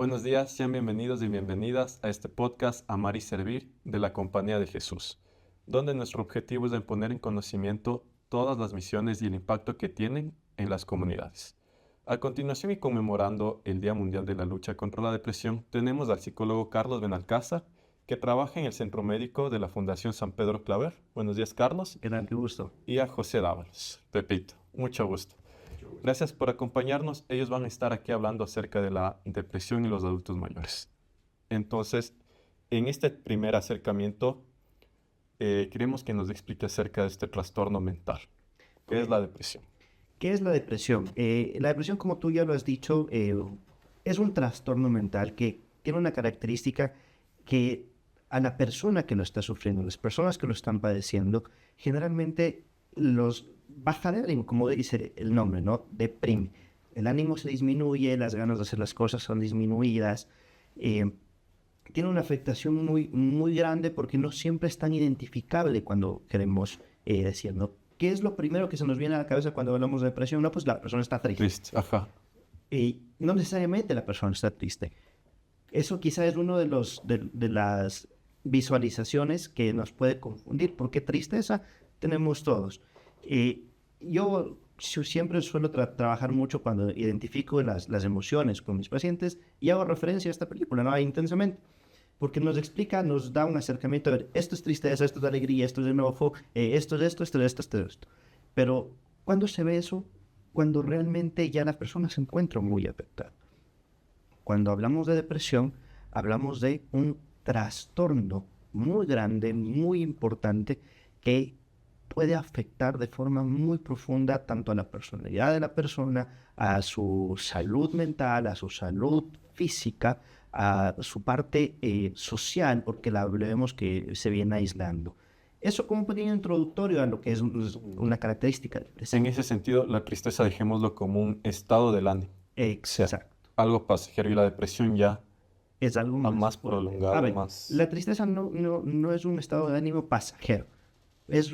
Buenos días, sean bienvenidos y bienvenidas a este podcast Amar y Servir de la Compañía de Jesús, donde nuestro objetivo es de poner en conocimiento todas las misiones y el impacto que tienen en las comunidades. A continuación y conmemorando el Día Mundial de la Lucha contra la Depresión, tenemos al psicólogo Carlos Benalcázar, que trabaja en el Centro Médico de la Fundación San Pedro Claver. Buenos días, Carlos. ¿Qué tal? Qué gusto. Y a José Dávalos. Pepito, mucho gusto. Gracias por acompañarnos. Ellos van a estar aquí hablando acerca de la depresión y los adultos mayores. Entonces, en este primer acercamiento, queremos que nos explique acerca de este trastorno mental. ¿Qué es la depresión? ¿Qué es la depresión? La depresión, como tú ya lo has dicho, es un trastorno mental que tiene una característica que a la persona que lo está sufriendo, las personas que lo están padeciendo, generalmente los baja de ánimo, como dice el nombre, ¿no? Deprime. El ánimo se disminuye, las ganas de hacer las cosas son disminuidas. Tiene una afectación muy grande porque no siempre es tan identificable cuando queremos decir, ¿no? ¿Qué es lo primero que se nos viene a la cabeza cuando hablamos de depresión? No, pues la persona está triste. Triste, ajá. Y no necesariamente la persona está triste. Eso quizá es uno de las visualizaciones que nos puede confundir, porque tristeza tenemos todos. Yo siempre suelo trabajar mucho cuando identifico las emociones con mis pacientes y hago referencia a esta película, ¿no? Intensamente, porque nos explica, nos da un acercamiento a ver, esto es tristeza, esto es alegría, esto es enojo, esto es esto. Pero, ¿cuándo se ve eso? Cuando realmente ya la persona se encuentra muy afectada. Cuando hablamos de depresión, hablamos de un trastorno muy grande, muy importante, que puede afectar de forma muy profunda tanto a la personalidad de la persona, a su salud mental, a su salud física, a su parte social, porque la vemos que se viene aislando. Eso como un pequeño introductorio a lo que es una característica de depresión. En ese sentido, la tristeza dejémoslo como un estado del ánimo. Exacto. Algo pasajero, y la depresión ya Es algo más fuerte. prolongado, A ver, más... la tristeza no es un estado de ánimo pasajero. Es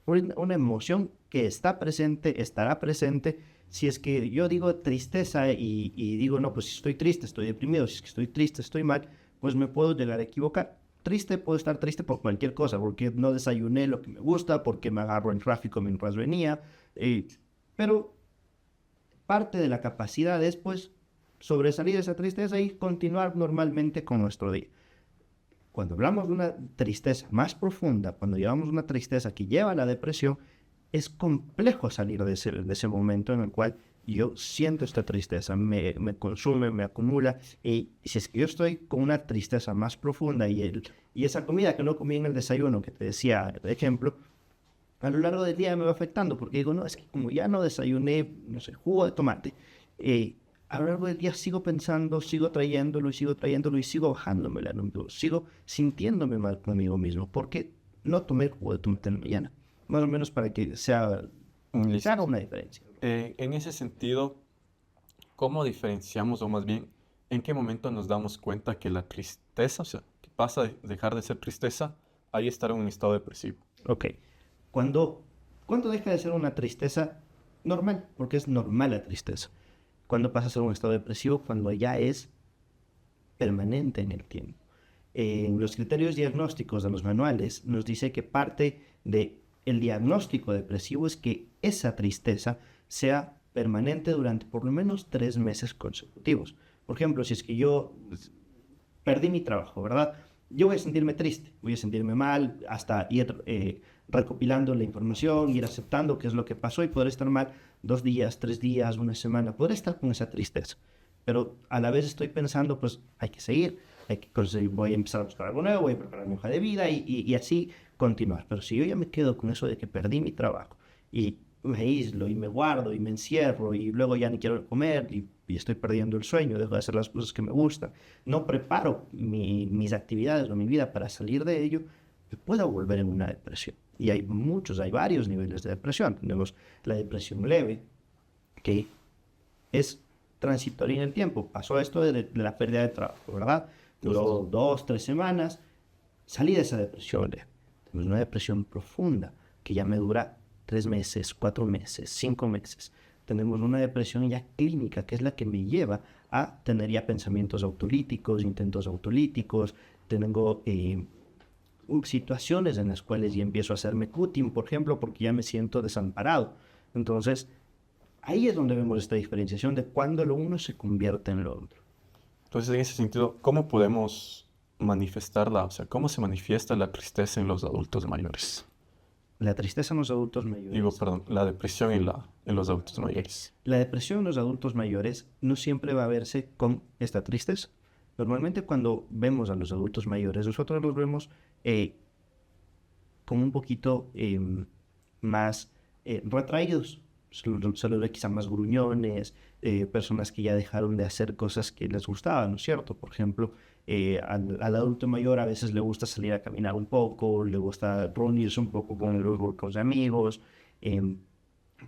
una emoción que está presente, estará presente. Si es que yo digo tristeza y digo, no, pues si estoy triste, estoy deprimido, si es que estoy triste, estoy mal, pues me puedo llegar a equivocar. Triste, puedo estar triste por cualquier cosa, porque no desayuné lo que me gusta, porque me agarro en tráfico mientras venía, pero parte de la capacidad es, pues, sobresalir de esa tristeza y continuar normalmente con nuestro día. Cuando hablamos de una tristeza más profunda, cuando llevamos una tristeza que lleva a la depresión, es complejo salir de ese momento en el cual yo siento esta tristeza, me consume, me acumula, y si es que yo estoy con una tristeza más profunda y esa comida que no comí en el desayuno, que te decía de ejemplo, a lo largo del día me va afectando, porque digo, no, es que como ya no desayuné, no sé, jugo de tomate, a lo largo del día sigo pensando, sigo trayéndolo y sigo bajándome la número, sigo sintiéndome mal conmigo mismo, porque no tomé jugo de tomate en la mañana, más o menos para que se haga una diferencia. En ese sentido, ¿cómo diferenciamos, o más bien, en qué momento nos damos cuenta que la tristeza, o sea, que pasa de dejar de ser tristeza, ahí estar en un estado depresivo? Ok, cuando deja de ser una tristeza normal, porque es normal la tristeza. Cuando pasa a ser un estado depresivo, cuando ya es permanente en el tiempo. En los criterios diagnósticos de los manuales nos dice que parte del diagnóstico depresivo es que esa tristeza sea permanente durante por lo menos 3 meses consecutivos. Por ejemplo, si es que yo perdí mi trabajo, ¿verdad? Yo voy a sentirme triste, voy a sentirme mal, hasta ir recopilando la información, ir aceptando qué es lo que pasó y poder estar mal 2 días, 3 días, una semana, poder estar con esa tristeza. Pero a la vez estoy pensando, pues hay que seguir, voy a empezar a buscar algo nuevo, voy a preparar mi hoja de vida y así continuar. Pero si yo ya me quedo con eso de que perdí mi trabajo y me aíslo y me guardo y me encierro y luego ya ni quiero comer y estoy perdiendo el sueño, dejo de hacer las cosas que me gustan, no preparo mis actividades o mi vida para salir de ello, me puedo volver en una depresión. Y hay varios niveles de depresión. Tenemos la depresión leve, que es transitoria en el tiempo. Pasó esto de la pérdida de trabajo, ¿verdad? Duró 2, 3 semanas, salí de esa depresión leve. Tenemos una depresión profunda, que ya me dura 3 meses, 4 meses, 5 meses. tenemos una depresión ya clínica, que es la que me lleva a tener ya pensamientos autolíticos, intentos autolíticos, tengo situaciones en las cuales ya empiezo a hacerme cutting, por ejemplo, porque ya me siento desamparado. Entonces, ahí es donde vemos esta diferenciación de cuando lo uno se convierte en lo otro. Entonces, en ese sentido, ¿cómo podemos manifestarla? O sea, ¿cómo se manifiesta la tristeza en los adultos mayores? La tristeza en los adultos Digo, mayores. perdón, la depresión en los adultos mayores. La depresión en los adultos mayores no siempre va a verse con esta tristeza. Normalmente cuando vemos a los adultos mayores, nosotros los vemos como un poquito más retraídos. Se los ve quizá más gruñones, personas que ya dejaron de hacer cosas que les gustaban, ¿no es cierto? Por ejemplo, al adulto mayor a veces le gusta salir a caminar un poco, le gusta reunirse un poco con los amigos,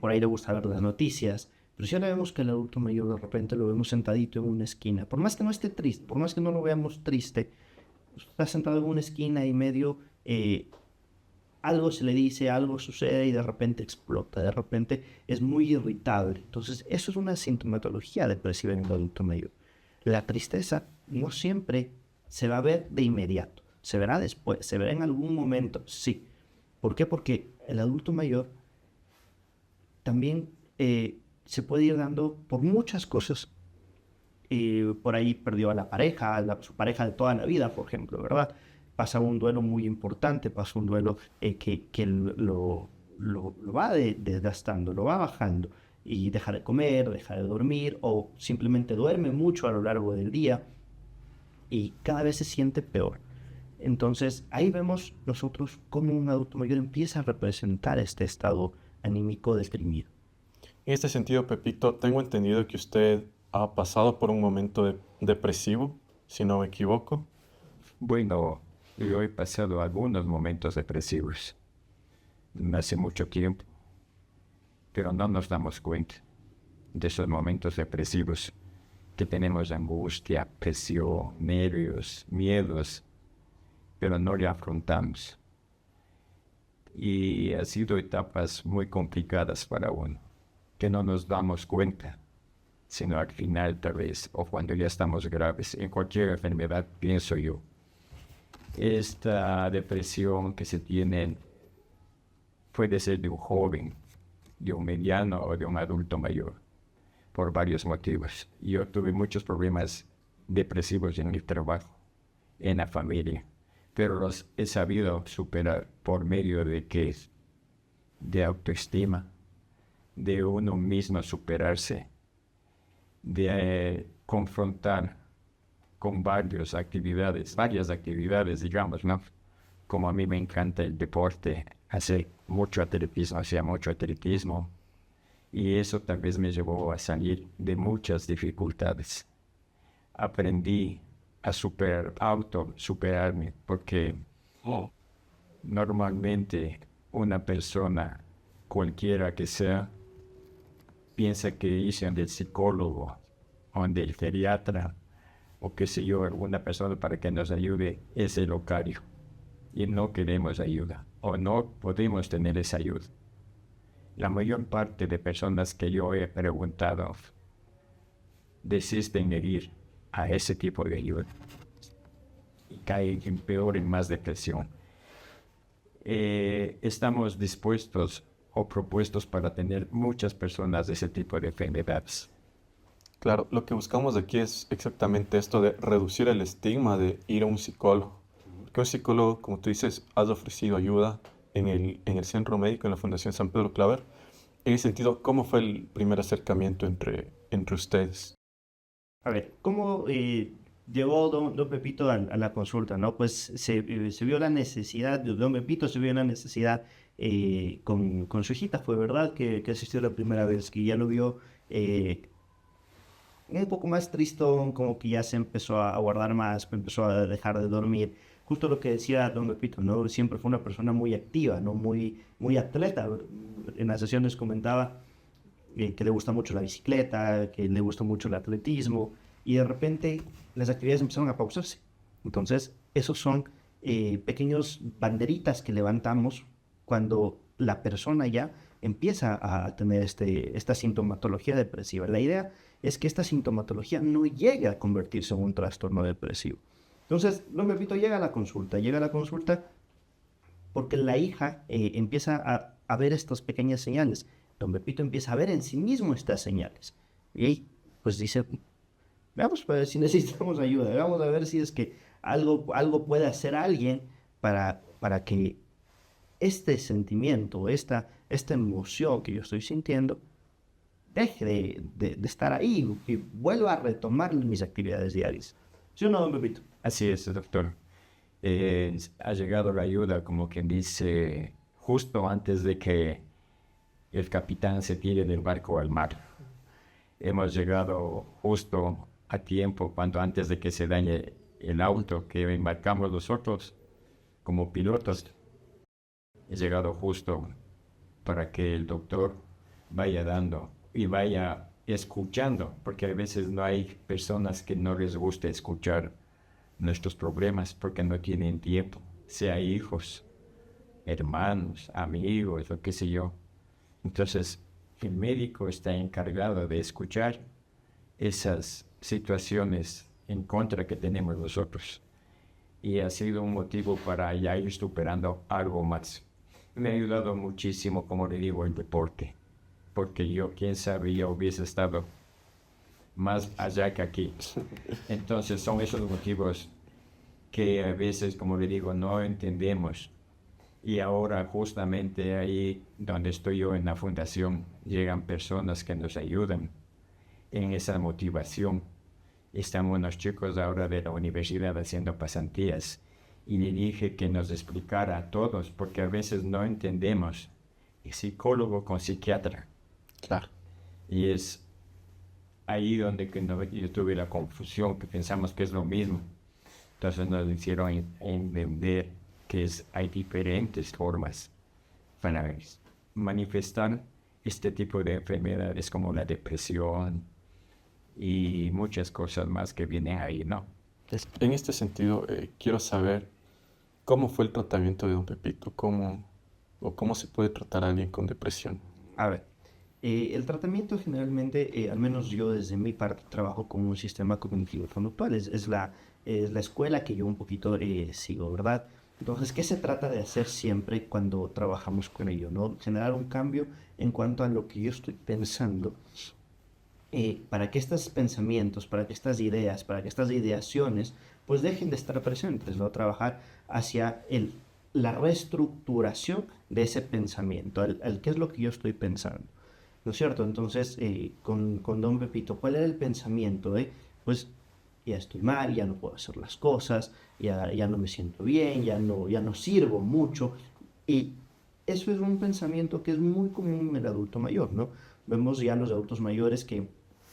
por ahí le gusta ver las noticias. Pero si ahora vemos que el adulto mayor de repente lo vemos sentadito en una esquina, por más que no esté triste, por más que no lo veamos triste, está sentado en una esquina y medio, algo se le dice, algo sucede y de repente explota, de repente es muy irritable. Entonces, eso es una sintomatología depresiva en el adulto mayor. La tristeza no siempre se va a ver de inmediato, se verá después, se verá en algún momento, sí. ¿Por qué? Porque el adulto mayor también se puede ir dando por muchas cosas. Por ahí perdió a la pareja, su pareja de toda la vida, por ejemplo, ¿verdad? Pasa un duelo muy importante, pasa un duelo que lo va desgastando, lo va bajando y deja de comer, deja de dormir o simplemente duerme mucho a lo largo del día y cada vez se siente peor. Entonces ahí vemos nosotros cómo un adulto mayor empieza a representar este estado anímico deprimido. En este sentido, Pepito, tengo entendido que usted ha pasado por un momento depresivo, si no me equivoco. Bueno, yo he pasado algunos momentos depresivos hace mucho tiempo, pero no nos damos cuenta de esos momentos depresivos que tenemos angustia, presión, nervios, miedos, pero no le afrontamos. Y ha sido etapas muy complicadas para uno, que no nos damos cuenta, sino al final tal vez, o cuando ya estamos graves, en cualquier enfermedad, pienso yo. Esta depresión que se tiene puede ser de un joven, de un mediano o de un adulto mayor, por varios motivos. Yo tuve muchos problemas depresivos en el trabajo, en la familia, pero los he sabido superar por medio de autoestima, de uno mismo superarse, de confrontar con varias actividades, digamos, ¿no? Como a mí me encanta el deporte, hacer mucho atletismo, hacía mucho atletismo, y eso tal vez me llevó a salir de muchas dificultades. Aprendí a superarme, porque normalmente una persona, cualquiera que sea, piensa que irse del psicólogo o del geriatra o qué sé yo, alguna persona para que nos ayude es el locario. Y no queremos ayuda o no podemos tener esa ayuda. La mayor parte de personas que yo he preguntado desisten de ir a ese tipo de ayuda y caen en peor y más depresión. Estamos dispuestos o propuestos para tener muchas personas de ese tipo de enfermedades. Claro, lo que buscamos aquí es exactamente esto de reducir el estigma de ir a un psicólogo. Porque un psicólogo, como tú dices, has ofrecido ayuda en el centro médico, en la Fundación San Pedro Claver. En ese sentido, ¿cómo fue el primer acercamiento entre ustedes? A ver, ¿cómo llegó don Pepito a la consulta? ¿No? Pues se vio la necesidad, don Pepito se vio la necesidad con su hijita, fue verdad que asistió la primera vez, que ya lo vio un poco más tristón, como que ya se empezó a guardar más, empezó a dejar de dormir. Justo lo que decía don Pepito, ¿no? Siempre fue una persona muy activa, ¿no? Muy atleta. En las sesiones comentaba que le gusta mucho la bicicleta, que le gusta mucho el atletismo, y de repente las actividades empezaron a pausarse. Entonces, esos son pequeños banderitas que levantamos cuando la persona ya empieza a tener esta sintomatología depresiva. La idea es que esta sintomatología no llegue a convertirse en un trastorno depresivo. Entonces, don Pepito llega a la consulta porque la hija empieza a ver estas pequeñas señales. Don Pepito empieza a ver en sí mismo estas señales. Y pues dice, veamos a ver si necesitamos ayuda, vamos a ver si es que algo puede hacer alguien para que este sentimiento, esta emoción que yo estoy sintiendo, deje de estar ahí y vuelva a retomar mis actividades diarias. ¿Sí o no, don Pepito? Así es, doctor. Ha llegado la ayuda, como quien dice, justo antes de que el capitán se tire del barco al mar. Hemos llegado justo a tiempo, cuando antes de que se dañe el auto que embarcamos nosotros como pilotos. He llegado justo para que el doctor vaya dando y vaya escuchando, porque a veces no hay personas que no les guste escuchar nuestros problemas porque no tienen tiempo, sea hijos, hermanos, amigos, o qué sé yo. Entonces, el médico está encargado de escuchar esas situaciones en contra que tenemos nosotros. Y ha sido un motivo para ya ir superando algo más. Me ha ayudado muchísimo, como le digo, el deporte. Porque yo, quién sabe, yo hubiese estado más allá que aquí. Entonces son esos motivos que a veces, como le digo, no entendemos. Y ahora justamente ahí donde estoy yo en la fundación, llegan personas que nos ayudan en esa motivación. Estamos unos chicos ahora de la universidad haciendo pasantías y le dije que nos explicara a todos, porque a veces no entendemos el psicólogo con psiquiatra. Claro. Y es ahí donde yo tuve la confusión, que pensamos que es lo mismo. Entonces nos hicieron entender que hay diferentes formas para manifestar este tipo de enfermedades como la depresión y muchas cosas más que vienen ahí, ¿no? En este sentido, quiero saber cómo fue el tratamiento de don Pepito, cómo se puede tratar a alguien con depresión. A ver, el tratamiento generalmente, al menos yo desde mi parte, trabajo con un sistema cognitivo-conductual. Es la escuela que yo un poquito sigo, ¿verdad? Entonces, ¿qué se trata de hacer siempre cuando trabajamos con ello, ¿no? Generar un cambio en cuanto a lo que yo estoy pensando, para que estos pensamientos, para que estas ideas, para que estas ideaciones, pues dejen de estar presentes, ¿no? Trabajar hacia la reestructuración de ese pensamiento, al qué es lo que yo estoy pensando, ¿no es cierto? Entonces, con don Pepito, ¿cuál era el pensamiento? Pues ya estoy mal, ya no puedo hacer las cosas, ya no me siento bien, ya no sirvo mucho. Y eso es un pensamiento que es muy común en el adulto mayor, ¿no? Vemos ya los adultos mayores que,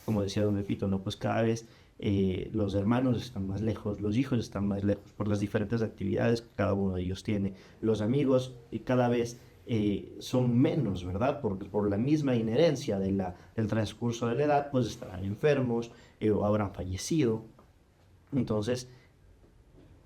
como decía don Pepito, ¿no? Pues cada vez los hermanos están más lejos, los hijos están más lejos por las diferentes actividades que cada uno de ellos tiene. Los amigos cada vez son menos, ¿verdad? Por la misma inherencia del transcurso de la edad, pues estarán enfermos o habrán fallecido. Entonces,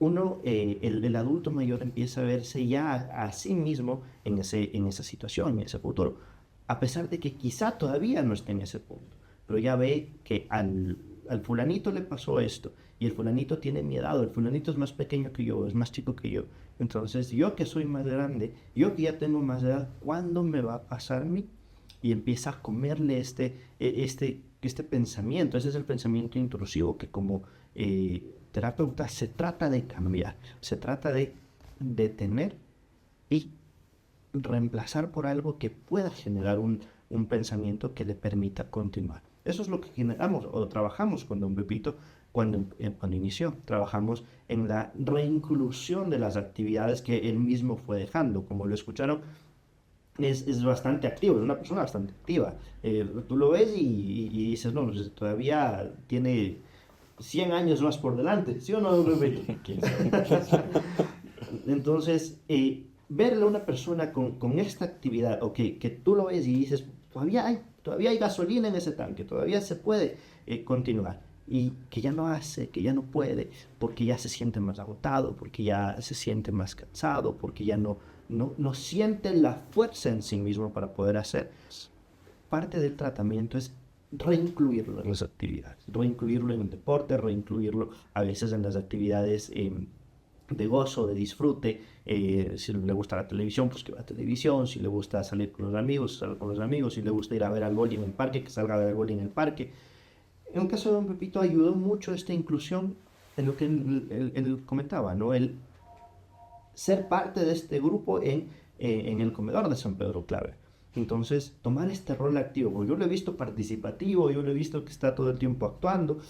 el adulto mayor empieza a verse ya a sí mismo en esa situación, en ese futuro, a pesar de que quizá todavía no esté en ese punto, pero ya ve que al fulanito le pasó esto, y el fulanito tiene mi edad, el fulanito es más pequeño que yo, es más chico que yo, entonces yo que soy más grande, yo que ya tengo más edad, ¿cuándo me va a pasar a mí? Y empieza a comerle este pensamiento. Ese es el pensamiento intrusivo que como terapeuta se trata de cambiar, se trata de detener y reemplazar por algo que pueda generar un pensamiento que le permita continuar. Eso es lo que generamos o trabajamos con don Pepito cuando inició. Trabajamos en la reinclusión de las actividades que él mismo fue dejando. Como lo escucharon, es bastante activo, es una persona bastante activa. Tú lo ves y dices, no, todavía tiene 100 años más por delante, ¿sí o no, don Pepito? Entonces, verle a una persona con esta actividad, o que tú lo ves y dices, todavía hay gasolina en ese tanque, todavía se puede continuar. y que ya no hace, que ya no puede, porque ya se siente más agotado, porque ya se siente más cansado, porque ya no siente la fuerza en sí mismo para poder hacer. Parte del tratamiento es reincluirlo en las actividades, reincluirlo en el deporte, reincluirlo a veces en las actividades de gozo, de disfrute. Si le gusta la televisión, pues que vea televisión. Si le gusta salir con los amigos, salga con los amigos. Si le gusta ir a ver al boli en el parque, que salga a ver al boli en el parque. En el caso de don Pepito ayudó mucho esta inclusión en lo que él comentaba, ¿no? El ser parte de este grupo en el comedor de San Pedro Claver. Entonces, tomar este rol activo, porque yo lo he visto participativo, yo lo he visto que está todo el tiempo actuando,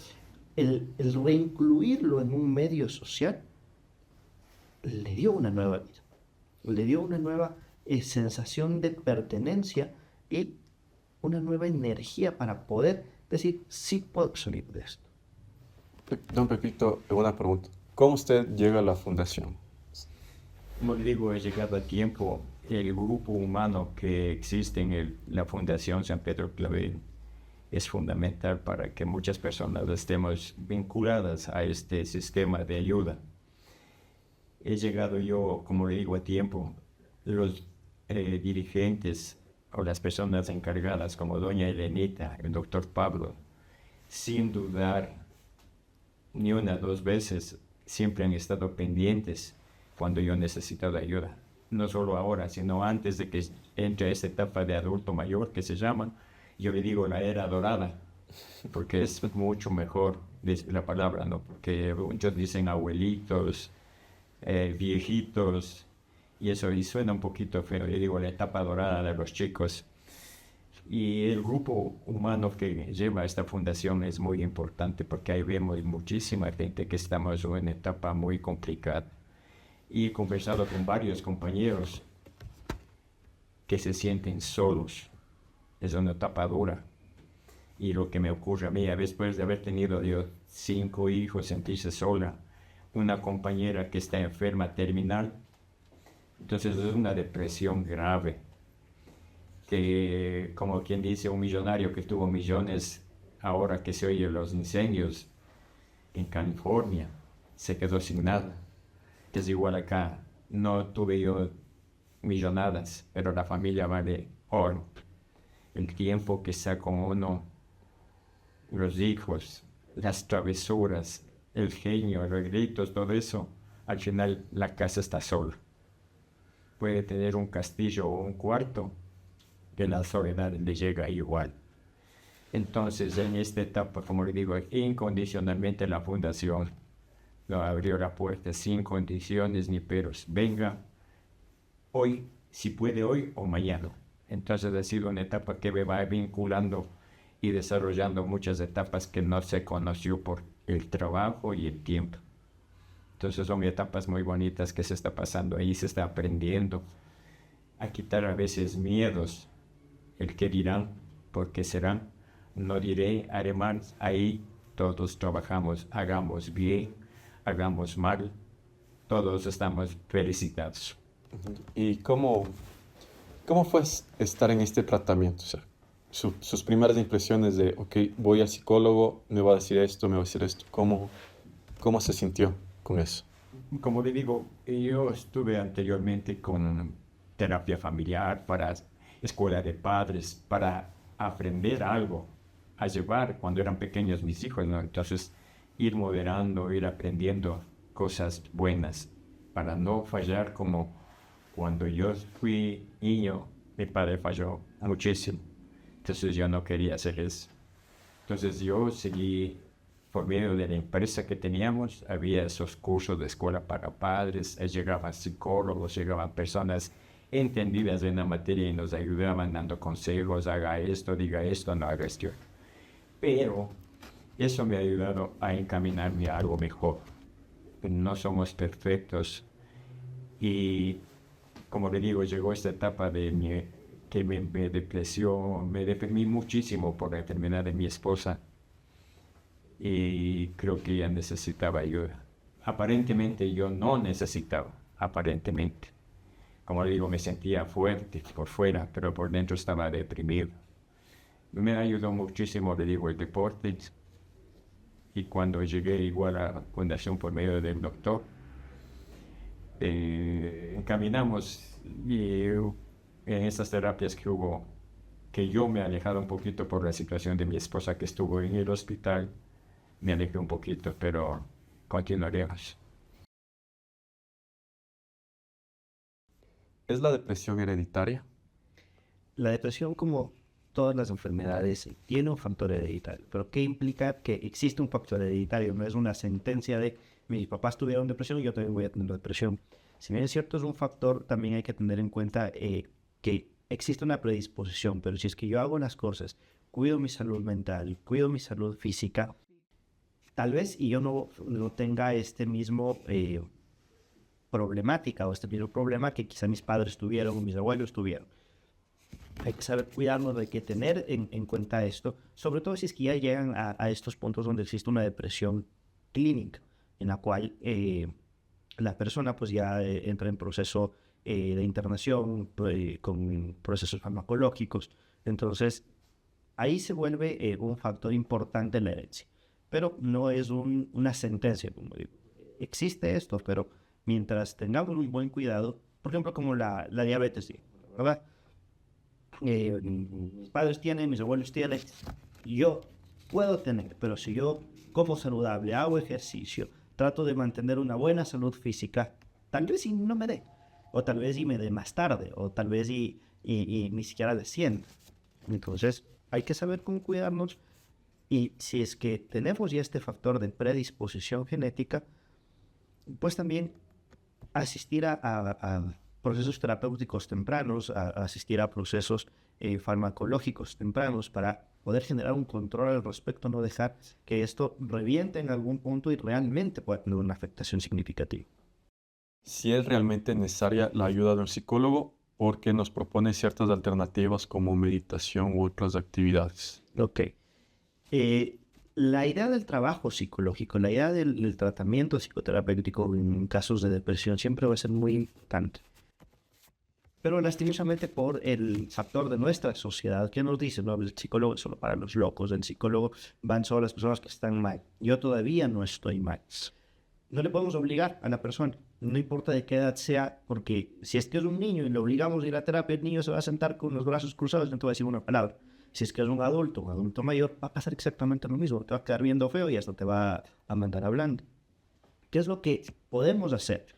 el reincluirlo en un medio social, le dio una nueva vida, le dio una nueva sensación de pertenencia y una nueva energía para poder decir, sí puedo salir de esto. Don Pepito, una pregunta. ¿Cómo usted llega a la fundación? Como le digo, he llegado a tiempo. El grupo humano que existe en la Fundación San Pedro Claver es fundamental para que muchas personas estemos vinculadas a este sistema de ayuda. He llegado yo, como le digo, a tiempo. Los dirigentes o las personas encargadas, como doña Elenita, el doctor Pablo, sin dudar ni una o dos veces, siempre han estado pendientes cuando yo necesitaba ayuda. No solo ahora, sino antes de que entre a esta etapa de adulto mayor que se llama, yo le digo la era dorada, porque es mucho mejor la palabra, ¿no? Porque muchos dicen abuelitos, viejitos, y eso y suena un poquito feo. Yo digo la etapa dorada de los chicos. Y el grupo humano que lleva esta fundación es muy importante, porque ahí vemos muchísima gente que estamos en una etapa muy complicada. Y he conversado con varios compañeros que se sienten solos. Es una etapa dura. Y lo que me ocurre a mí, después de haber tenido yo 5 hijos, sentirse sola, una compañera que está enferma terminal, entonces es una depresión grave. Que, como quien dice, un millonario que tuvo millones, ahora que se oyen los incendios en California, se quedó sin nada. Es igual acá, no tuve yo millonadas, pero la familia vale oro. El tiempo que está con uno, los hijos, las travesuras, el genio, los gritos, todo eso, al final la casa está sola. Puede tener un castillo o un cuarto, que la soledad le llega igual. Entonces, en esta etapa, como le digo, incondicionalmente la fundación lo abrió la puerta sin condiciones ni peros. Venga hoy, si puede hoy o mañana. Entonces ha sido una etapa que me va vinculando y desarrollando muchas etapas que no se conoció por el trabajo y el tiempo. Entonces son etapas muy bonitas que se está pasando ahí, se está aprendiendo a quitar a veces miedos, el que dirán, por qué serán, no diré, haré más, ahí todos trabajamos, hagamos bien, hagamos mal, todos estamos felicitados. ¿Y cómo fue estar en este tratamiento? O sea, sus primeras impresiones de, ok, voy al psicólogo, me va a decir esto, me va a decir esto. ¿Cómo se sintió con eso? Como le digo, yo estuve anteriormente con terapia familiar, para escuela de padres, para aprender algo, a llevar cuando eran pequeños mis hijos, ¿no? Entonces, ir moderando, ir aprendiendo cosas buenas, para no fallar como cuando yo fui niño, mi padre falló muchísimo. Entonces yo no quería hacer eso. Entonces yo seguí por medio de la empresa que teníamos, había esos cursos de escuela para padres, llegaban psicólogos, llegaban personas entendidas en la materia y nos ayudaban dando consejos, haga esto, diga esto, no haga esto. Pero eso me ha ayudado a encaminarme a algo mejor. No somos perfectos y, como le digo, llegó esta etapa que me depresió, me deprimí muchísimo por la enfermedad de mi esposa y creo que ella necesitaba ayuda. Aparentemente yo no necesitaba, aparentemente. Como le digo, me sentía fuerte por fuera, pero por dentro estaba deprimido. Me ayudó muchísimo, le digo, el deporte Y cuando llegué igual a Fundación por medio del doctor, encaminamos y en esas terapias que hubo, que yo me alejaba un poquito por la situación de mi esposa que estuvo en el hospital, me alejé un poquito, pero continuaremos. ¿Es la depresión hereditaria? La depresión, como todas las enfermedades, tiene un factor hereditario. ¿Pero qué implica que existe un factor hereditario? No es una sentencia de mis papás tuvieron depresión y yo también voy a tener depresión. Si bien es cierto, es un factor, también hay que tener en cuenta que existe una predisposición, pero si es que yo hago las cosas, cuido mi salud mental, cuido mi salud física, tal vez y yo no tenga este mismo problemática o este mismo problema que quizá mis padres tuvieron o mis abuelos tuvieron. Hay que saber cuidarnos, hay que tener en cuenta esto, sobre todo si es que ya llegan a estos puntos donde existe una depresión clínica, en la cual la persona pues ya entra en proceso de internación con procesos farmacológicos. Entonces, ahí se vuelve un factor importante en la herencia, pero no es una sentencia, como digo. Existe esto, pero mientras tengamos un buen cuidado, por ejemplo, como la diabetes, ¿verdad? Mis padres tienen, mis abuelos tienen, yo puedo tener, pero si yo como saludable, hago ejercicio, trato de mantener una buena salud física, tal vez y no me dé, o tal vez y me dé más tarde, o tal vez y ni siquiera descienda. Entonces hay que saber cómo cuidarnos y si es que tenemos ya este factor de predisposición genética, pues también asistir a procesos terapéuticos tempranos, a asistir a procesos farmacológicos tempranos para poder generar un control al respecto, no dejar que esto reviente en algún punto y realmente pueda tener una afectación significativa. Si es realmente necesaria la ayuda de un psicólogo porque nos propone ciertas alternativas como meditación u otras actividades. Ok. La idea del trabajo psicológico, la idea del tratamiento psicoterapéutico en casos de depresión siempre va a ser muy importante. Pero lastimosamente por el factor de nuestra sociedad que nos dice, no, el psicólogo es solo para los locos, el psicólogo van solo las personas que están mal. Yo todavía no estoy mal. No le podemos obligar a la persona, no importa de qué edad sea, porque si es que es un niño y le obligamos a ir a terapia, el niño se va a sentar con los brazos cruzados y no te va a decir una palabra. Si es que es un adulto mayor, va a pasar exactamente lo mismo, te va a quedar viendo feo y hasta te va a mandar hablando. ¿Qué es lo que podemos hacer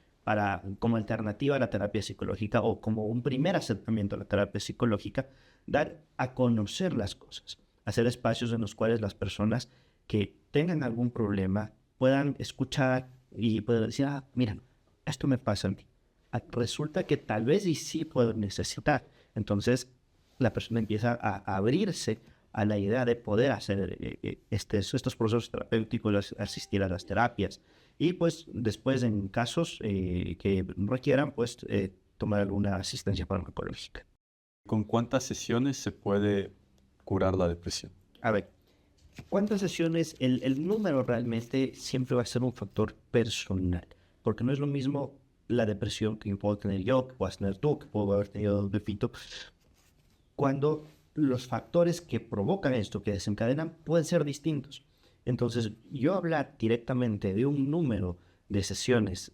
como alternativa a la terapia psicológica o como un primer acercamiento a la terapia psicológica? Dar a conocer las cosas, hacer espacios en los cuales las personas que tengan algún problema puedan escuchar y puedan decir, mira, esto me pasa a mí. Resulta que tal vez y sí puedo necesitar. Entonces, la persona empieza a abrirse a la idea de poder hacer estos procesos terapéuticos, asistir a las terapias y pues después en casos que requieran pues tomar alguna asistencia farmacológica. ¿Con cuántas sesiones se puede curar la depresión? A ver, ¿cuántas sesiones? El número realmente siempre va a ser un factor personal, porque no es lo mismo la depresión que puedo tener yo, que puedas tener tú, que puedo haber tenido Pepito, cuando los factores que provocan esto, que desencadenan, pueden ser distintos. Entonces, yo hablar directamente de un número de sesiones,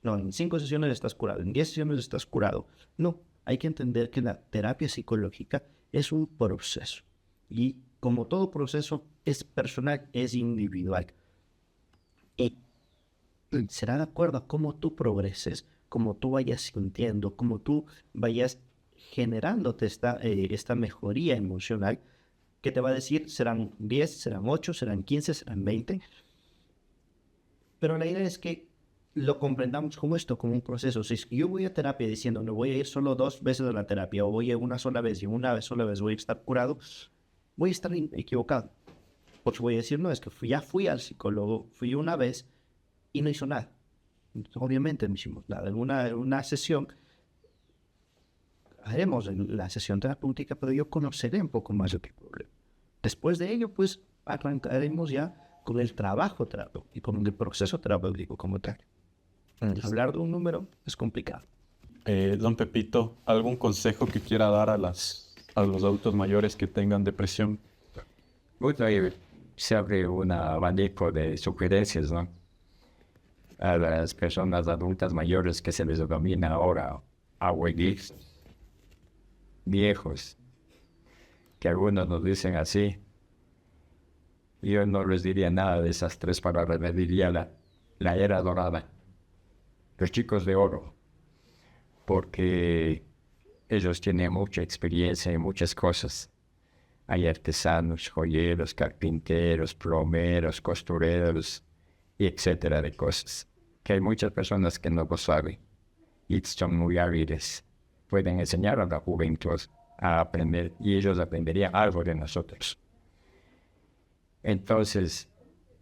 no, en 5 sesiones estás curado, en 10 sesiones estás curado. No, hay que entender que la terapia psicológica es un proceso. Y como todo proceso, es personal, es individual. Y será de acuerdo a cómo tú progreses, cómo tú vayas sintiendo, cómo tú vayas generándote esta mejoría emocional que te va a decir serán 10, serán 8, serán 15, serán 20. Pero la idea es que lo comprendamos como esto, como un proceso. Si yo voy a terapia diciendo no voy a ir solo 2 veces a la terapia o voy a una sola vez y una sola vez voy a estar curado, voy a estar equivocado. Porque voy a decir, no, es que ya fui al psicólogo, fui una vez y no hizo nada. Obviamente no hicimos nada. En una sesión haremos la sesión terapéutica, pero yo conoceré un poco más de qué problema. Después de ello, pues arrancaremos ya con el trabajo terapéutico, con el proceso terapéutico como tal. Hablar de un número es complicado. Don Pepito, ¿algún consejo que quiera dar a los adultos mayores que tengan depresión? Bueno, se abre un abanico de sugerencias, ¿no? A las personas adultas mayores que se les denomina ahora abuelitos, viejos, que algunos nos dicen así. Yo no les diría nada de esas tres palabras, les diría la era dorada, los chicos de oro, porque ellos tienen mucha experiencia en muchas cosas. Hay artesanos, joyeros, carpinteros, plomeros, costureros, y etcétera de cosas, que hay muchas personas que no lo saben y son muy hábiles. Pueden enseñar a la juventud a aprender y ellos aprenderían algo de nosotros. Entonces,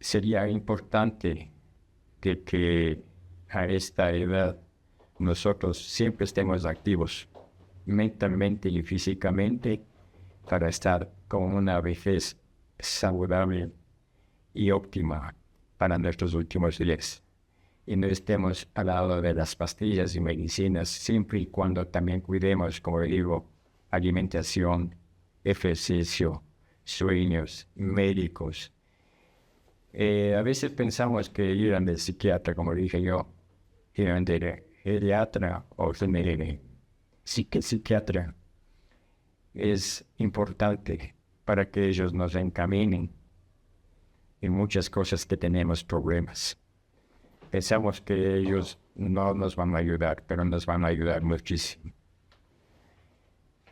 sería importante que a esta edad nosotros siempre estemos activos, mentalmente y físicamente, para estar con una vejez saludable y óptima para nuestros últimos días. Y no estemos al lado de las pastillas y medicinas, siempre y cuando también cuidemos, como digo, alimentación, ejercicio, sueños, médicos. A veces pensamos que ir al psiquiatra, como dije yo, ir al geriatra o psiquiatra es importante para que ellos nos encaminen en muchas cosas que tenemos problemas. Pensamos que ellos no nos van a ayudar, pero nos van a ayudar muchísimo.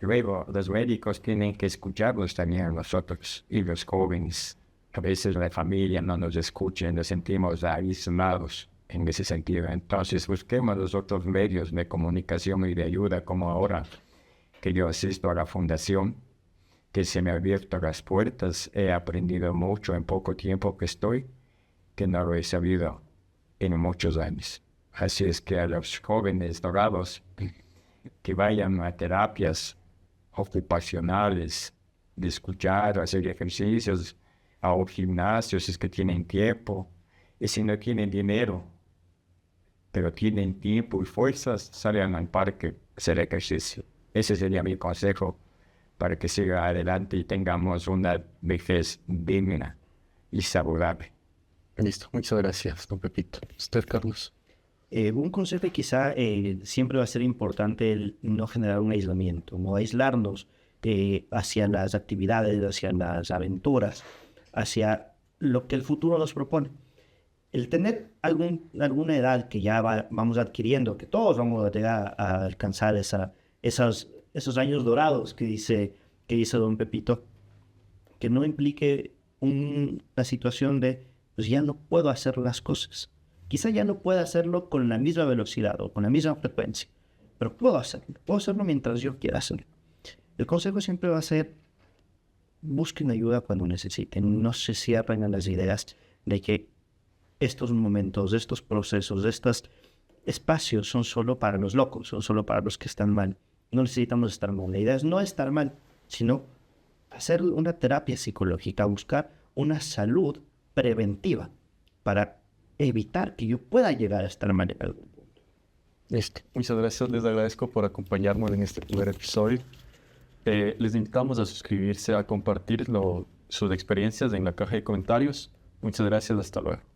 Luego, los médicos tienen que escucharnos también a nosotros y los jóvenes. A veces la familia no nos escucha y nos sentimos aislados en ese sentido. Entonces, busquemos los otros medios de comunicación y de ayuda, como ahora que yo asisto a la fundación, que se me han abierto las puertas. He aprendido mucho en poco tiempo que estoy, que no lo he sabido en muchos años. Así es que a los jóvenes dorados que vayan a terapias ocupacionales, de escuchar, hacer ejercicios, a un gimnasio si es que tienen tiempo, y si no tienen dinero, pero tienen tiempo y fuerzas, salgan al parque a hacer ejercicio. Ese sería mi consejo para que siga adelante y tengamos una vejez digna y saludable. Listo, muchas gracias, don Pepito. ¿Usted, Carlos? Un consejo quizá siempre va a ser importante el no generar un aislamiento, no aislarnos hacia las actividades, hacia las aventuras, hacia lo que el futuro nos propone. El tener alguna edad que ya vamos adquiriendo, que todos vamos a llegar a alcanzar esos años dorados que dice don Pepito, que no implique una situación de, pues ya no puedo hacer las cosas. Quizá ya no pueda hacerlo con la misma velocidad o con la misma frecuencia, pero puedo hacerlo mientras yo quiera hacerlo. El consejo siempre va a ser, busquen ayuda cuando necesiten, no se cierren a las ideas de que estos momentos, estos procesos, estos espacios son solo para los locos, son solo para los que están mal. No necesitamos estar mal. La idea es no estar mal, sino hacer una terapia psicológica, buscar una salud preventiva para evitar que yo pueda llegar a estar mal en algún punto. Listo. Muchas gracias. Les agradezco por acompañarnos en este primer episodio. Les invitamos a suscribirse, a compartir sus experiencias en la caja de comentarios. Muchas gracias. Hasta luego.